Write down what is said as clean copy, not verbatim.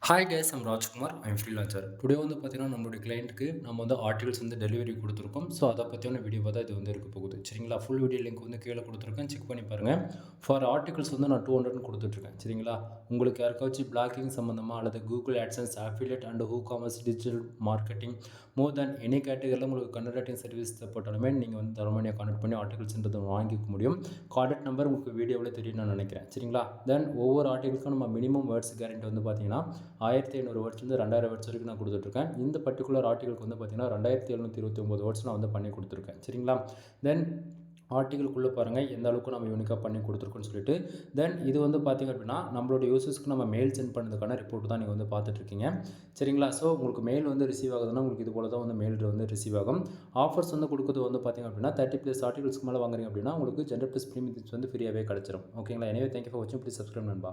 Hi guys I'm Rajkumar I'm freelancer today வந்து பார்த்தீங்கன்னா நம்மளுடைய கிளைண்ட்டுக்கு நம்ம வந்து ஆர்டிகல்ஸ் வந்து டெலிவரி கொடுத்துருக்கோம். ஸோ அதை பற்றியான வீடியோ தான் இது வந்து இருக்க போகுது. சரிங்களா, ஃபுல் வீடியோ லிங்க் வந்து கீழே கொடுத்துருக்கேன், செக் பண்ணி பாருங்கள். ஃபார் ஆர்டிகல்ஸ் வந்து நான் 200 கொடுத்துட்ருக்கேன். சரிங்களா, உங்களுக்கு யாருக்காச்சும் பிளாக்கிங் சம்மந்தமாக அல்லது Google ஆட்சன்ஸ் affiliate and who commerce digital marketing more than any கேட்டகரியில் உங்களுக்கு கன்சல்டிங் சர்வீஸ் தேவைப்பட்டாலுமே நீங்கள் வந்து தரமணியாக கான்டெக்ட் பண்ணி ஆர்டிகல்ஸ்ன்றதை வாங்கிக்க முடியும். கான்டாக்ட் நம்பர் உங்களுக்கு வீடியோவில் தெரியும் நான் நினைக்கிறேன். சரிங்களா, தென் ஒவ்வொரு ஆர்டிகல்ஸ்க்கும் நம்ம மினிமம் வேர்ட்ஸ் கேரண்டி வந்து பார்த்தீங்கன்னா 1500 வேர்ட்ஸ்லேருந்து 2000 வேர்ட்ஸ் வரைக்கும் நான் கொடுத்துட்ருக்கேன். இந்த பர்டிகுலர் ஆர்டிகளுக்கு வந்து பார்த்தீங்கன்னா 2729 வேர்ட்ஸ் நான் வந்து பண்ணி கொடுத்துருக்கேன். சரிங்களா, தென் ஆர்டிகளுக்குள்ளே பாருங்கள் எந்த அளவுக்கு நம்ம யூனிக்காக பண்ணி கொடுத்துருக்கோன்னு சொல்லிட்டு. தென் இது வந்து பார்த்திங்க அப்படின்னா நம்மளோட யூசர்ஸ்க்கு நம்ம மெயில் சென்ட் பண்ணதுக்கான ரிப்போர்ட் தான் நீங்கள் வந்து பார்த்துட்ருக்கீங்க. சரிங்களா, ஸோ உங்களுக்கு மெயில் வந்து ரிசீவ் ஆகுதுன்னா உங்களுக்கு இது போல தான் வந்து மெயில் வந்து ரிசீவ் ஆகும். ஆஃபர்ஸ் வந்து கொடுக்குறது வந்து பார்த்திங்க அப்படின்னா 30+ ஆர்டிகல்ஸ்க்கு மேலே வாங்குறீங்க அப்படின்னா உங்களுக்கு ஜென்ரல் ப்ளஸ் ப்ரீமியம் வந்து ஃப்ரீயாகவே கிடச்சிரும். ஓகேங்களா, எனவே தேங்க்யூ ஃபார் வாட்சிங். ப்ளீஸ் சப்ஸ்கிரைப் நண்பா.